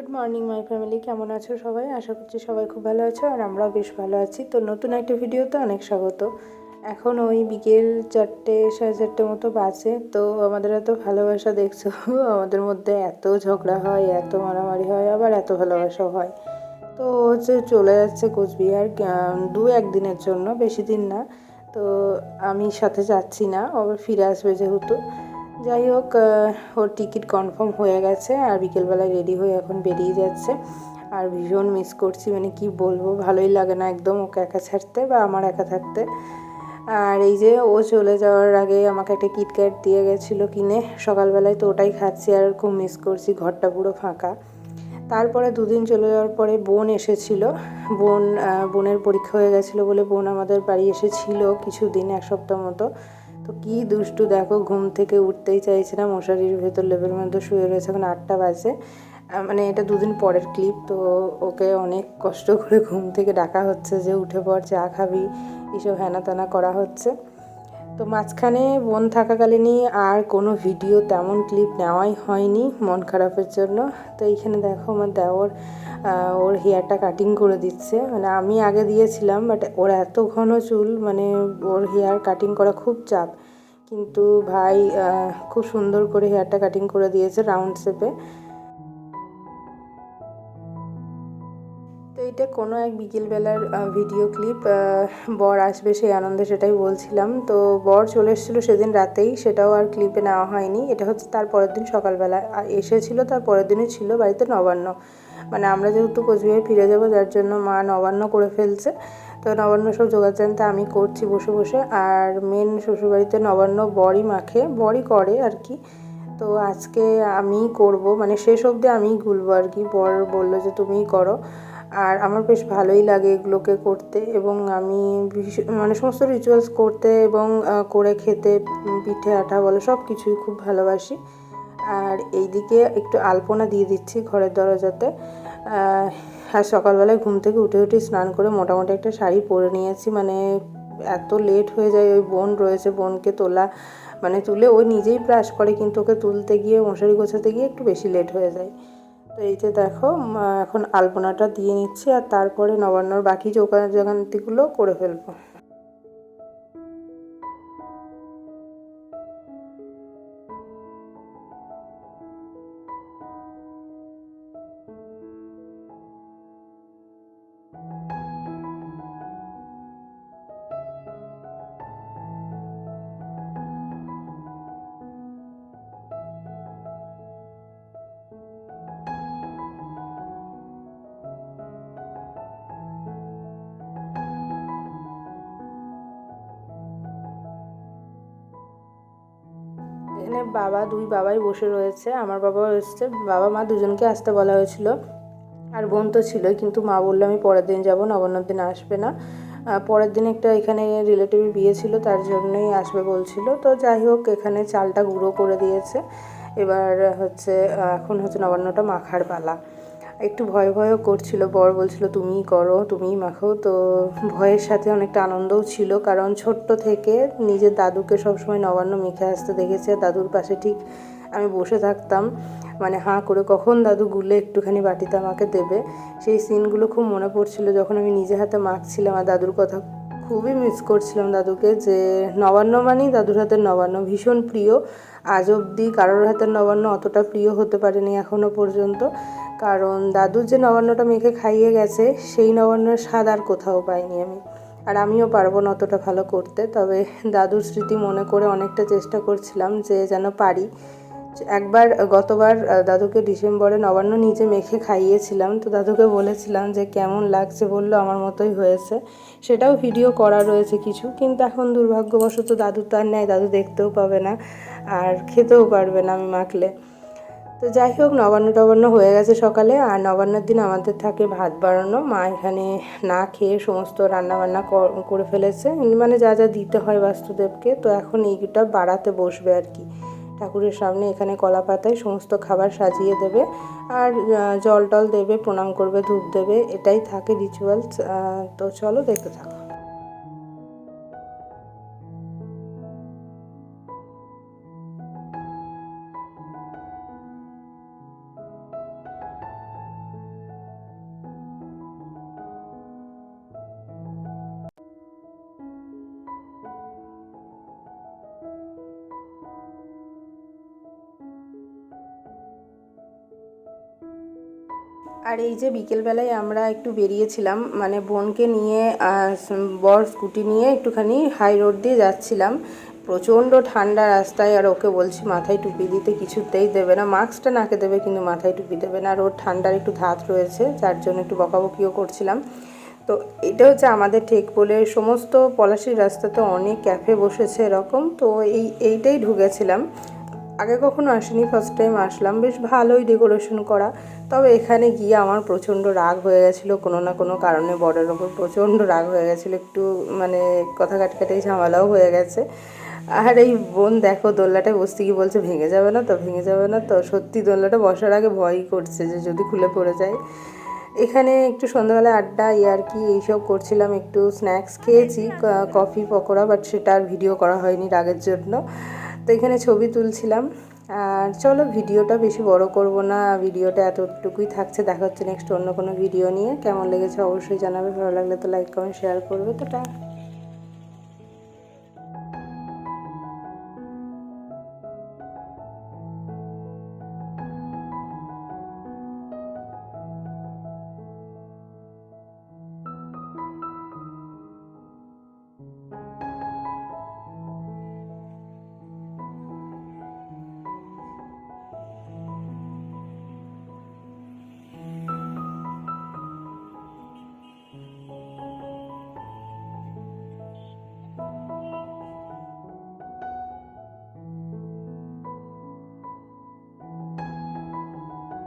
Good morning my family, কেমন আছো সবাই? আশা করছি সবাই খুব ভালো আছো আর আমরাও বেশ ভালো আছি। তো নতুন একটা ভিডিওতে অনেক স্বাগত। এখন ওই বিকেল 4টে 4:30 মতো বাজে। তো আমাদের এত ভালোবাসা দেখছো আমাদের মধ্যে এত ঝগড়া হয়, এত মারামারি হয়, আবার এত ভালোবাসাও হয়। তো হচ্ছে চলে যাচ্ছে কোচবিহার 2-1 দিনের জন্য, বেশি দিন না। তো আমি সাথে যাচ্ছি না, আবার ফিরে আসবে যেহেতু। যাই হোক, ওর টিকিট কনফার্ম হয়ে গেছে আর বিকেলবেলায় রেডি হয়ে এখন বেরিয়ে যাচ্ছে। আর ভীষণ মিস করছি, মানে কি বলবো, ভালোই লাগে না একদম ওকে একা ছাড়তে বা আমার একা থাকতে। আর এই যে ও চলে যাওয়ার আগে আমাকে একটা কিটক্যাট দিয়ে গেছিলো কিনে সকালবেলায়, তো ওটাই খাচ্ছি আর খুব মিস করছি। ঘরটা পুরো ফাঁকা। তারপরে 2 দিন চলে যাওয়ার পরে বোন এসেছিলো। বোনের পরীক্ষা হয়ে গেছিলো বলে বোন আমাদের বাড়ি এসেছিল কিছুদিন, 1 সপ্তাহ মতো। তো কি দুষ্টু দেখো, ঘুম থেকে উঠতেই চাইছে না, মশারির ভেতর লেপের মধ্যে শুয়ে রয়েছে। এখন 8টা বাজে, মানে এটা 2 দিন পরের ক্লিপ। তো ওকে অনেক কষ্ট করে ঘুম থেকে ডাকা হচ্ছে যে উঠে পড়, চা খাবি, এইসব হ্যানা ত্যানা করা হচ্ছে। তো মাঝখানে বোন থাকাকালীনই আর কোনো ভিডিও তেমন ক্লিপ নেওয়াই হয়নি মন খারাপের জন্য। তো এইখানে দেখো আমার দেওর ওর হেয়ারটা কাটিং করে দিচ্ছে। মানে আমি আগে দিয়েছিলাম, বাট ওর এত ঘন চুল, মানে ওর হেয়ার কাটিং করা খুব চাপ। কিন্তু ভাই খুব সুন্দর করে হেয়ারটা কাটিং করে দিয়েছে রাউন্ড শেপে। তো এটা কোনো এক বিকেলবেলার ভিডিও ক্লিপ। বর আসবে সেই আনন্দে সেটাই বলছিলাম। তো বর চলে এসেছিলো সেদিন রাতেই, সেটাও আর ক্লিপে নেওয়া হয়নি। এটা হচ্ছে তার পরের দিন সকালবেলা এসেছিলো, তার পরের দিনই ছিল বাড়িতে নবান্ন। মানে আমরা যেহেতু কোচবিহার ফিরে যাবো, যার জন্য মা নবান্ন করে ফেলছে। তো নবান্ন সব জোগাড়জান্তা আমি করছি বসে বসে। আর মেন শ্বশুরবাড়িতে নবান্ন বরই মাখে, বরই করে আর কি। তো আজকে আমিই করব, মানে শেষ অবধি আমিই গুলবো আর কি। বর বললো যে তুমিই করো। আর আমার বেশ ভালোই লাগে এগুলোকে করতে, এবং আমি মানে সমস্ত রিচুয়ালস করতে এবং করে খেতে, পিঠে আঠা বলে সব কিছুই খুব ভালোবাসি। আর এইদিকে একটু আলপনা দিয়ে দিচ্ছি ঘরের দরজাতে। আর সকালবেলায় ঘুম থেকে উঠে স্নান করে মোটামুটি একটা শাড়ি পরে নিয়েছি। মানে এত লেট হয়ে যায়, ওই বোন রয়েছে, বোনকে তোলা, মানে তুলে ওই নিজেই ব্রাশ করে, কিন্তু ওকে তুলতে গিয়ে মশারি গোছাতে গিয়ে একটু বেশি লেট হয়ে যায়। তো এই যে দেখো, এখন আলপনাটা দিয়ে নিচ্ছি আর তারপরে নবান্নর বাকি জোগাড়জান্তিগুলো করে ফেলবো। এখানে দুই বাবাই বসে রয়েছে, আমার বাবাও এসছে। বাবা মা দুজনকে আসতে বলা হয়েছিল, আর বোন তো ছিলই, কিন্তু মা বললো আমি পরের দিন যাব, নবান্নর দিন আসবে না। পরের দিন একটা এখানে রিলেটিভের বিয়ে ছিল, তার জন্যই আসবে বলছিল। তো যাই হোক, এখানে চালটা গুঁড়ো করে দিয়েছে। এবার হচ্ছে এখন হচ্ছে নবান্নটা মাখার পালা। একটু ভয় ভয়ও করছিল, বর বলছিল তুমিই করো, তুমিই মাখো। তো ভয়ের সাথে অনেকটা আনন্দও ছিল, কারণ ছোট্ট থেকে নিজের দাদুকে সবসময় নবান্ন মেখে আসতে দেখেছি। আর দাদুর পাশে ঠিক আমি বসে থাকতাম, মানে হাঁ করে কখন দাদু গুলে একটুখানি বাটিতে আমাকে দেবে। সেই সিনগুলো খুব মনে পড়ছিল যখন আমি নিজে হাতে মাখছিলাম। আর দাদুর কথা খুবই মিস করছিলাম দাদুকে, যে নবান্ন মানেই দাদুর হাতের নবান্ন ভীষণ প্রিয়। আজ অবধি কারোর হাতের নবান্ন অতটা প্রিয় হতে পারেনি এখনও পর্যন্ত, কারণ দাদুর যে নবান্নটা মেখে খাইয়ে গেছে সেই নবান্নের স্বাদ আর কোথাও পাইনি আমি। আর আমিও পারবো না অতটা ভালো করতে, তবে দাদুর স্মৃতি মনে করে অনেকটা চেষ্টা করছিলাম যে যেন পারি। একবার গতবার দাদুকে ডিসেম্বরে নবান্ন নিজে মেখে খাইয়েছিলাম। তো দাদুকে বলেছিলাম যে কেমন লাগছে, বললো আমার মতোই হয়েছে। সেটাও ভিডিও করা রয়েছে কিছু, কিন্তু এখন দুর্ভাগ্যবশত দাদু তো আর নেয়, দাদু দেখতেও পাবে না আর খেতেও পারবে না আমি মাখলে। তো যাই হোক, নবান্ন টবান্ন হয়ে গেছে সকালে। আর নবান্নের দিন আমাদের থাকে ভাত বাড়ানো। মা এখানে না খেয়ে সমস্ত রান্নাবান্না করে ফেলেছে, মানে যা যা দিতে হয় বাস্তুদেবকে। তো এখন এইটা বাড়াতে বসবে আর কি, ঠাকুরের সামনে এখানে কলা পাতায় সমস্ত খাবার সাজিয়ে দেবে। আর জল টল দেবে, প্রণাম করবে, ধূপ দেবে, এটাই থাকে রিচুয়ালস। তো চলো দেখতে থাকো। আর এই যে বিকেলবেলায় আমরা একটু বেরিয়েছিলাম, মানে বোনকে নিয়ে বর স্কুটি নিয়ে একটুখানি হাই রোড দিয়ে যাচ্ছিলাম। প্রচণ্ড ঠান্ডা রাস্তায়, আর ওকে বলছি মাথায় টুপি দিতে, কিছুতেই দেবে না। মাস্কটা নাকে দেবে কিন্তু মাথায় টুপি দেবে না। আর ওর ঠান্ডার একটু ধাত রয়েছে, যার জন্য একটু বকাবকিও করছিলাম। তো এটা হচ্ছে আমাদের টেকপোলের সমস্ত পলাশির রাস্তাতে অনেক ক্যাফে বসেছে এরকম। তো এইটাই ঢুকেছিলাম, আগে কখনো আসিনি, ফার্স্ট টাইম আসলাম। বেশ ভালোই ডেকোরেশন করা। তবে এখানে গিয়ে আমার প্রচণ্ড রাগ হয়ে গেছিলো, কোনো না কোনো কারণে বরের ওপর প্রচণ্ড রাগ হয়ে গেছিলো, একটু মানে কথা কাটাকাটি ঝামেলাও হয়ে গেছে। আর এই বোন দেখো দোলনাটায় বসতে গিয়ে বলছে ভেঙে যাবে না তো, ভেঙে যাবে না তো। সত্যি দোলনাটা বসার আগে ভয়ই করছে যে যদি খুলে পড়ে যায়। এখানে একটু সন্ধ্যাবেলায় আড্ডা ইয়ার্কি এইসব করছিলাম, একটু স্ন্যাক্স খেয়েছি, কফি পকোড়া, বাট সেটা আর ভিডিও করা হয়নি রাগের জন্য। তো এখানে ছবি তুলছিলাম। আর চলো ভিডিওটা বেশি বড় করব না, ভিডিওটা এতটুকুই থাকছে। দেখা হচ্ছে নেক্সট অন্য কোনো ভিডিও নিয়ে। কেমন লেগেছে অবশ্যই জানাবে, ভালো লাগলে তো লাইক কমেন্ট শেয়ার করবে। তো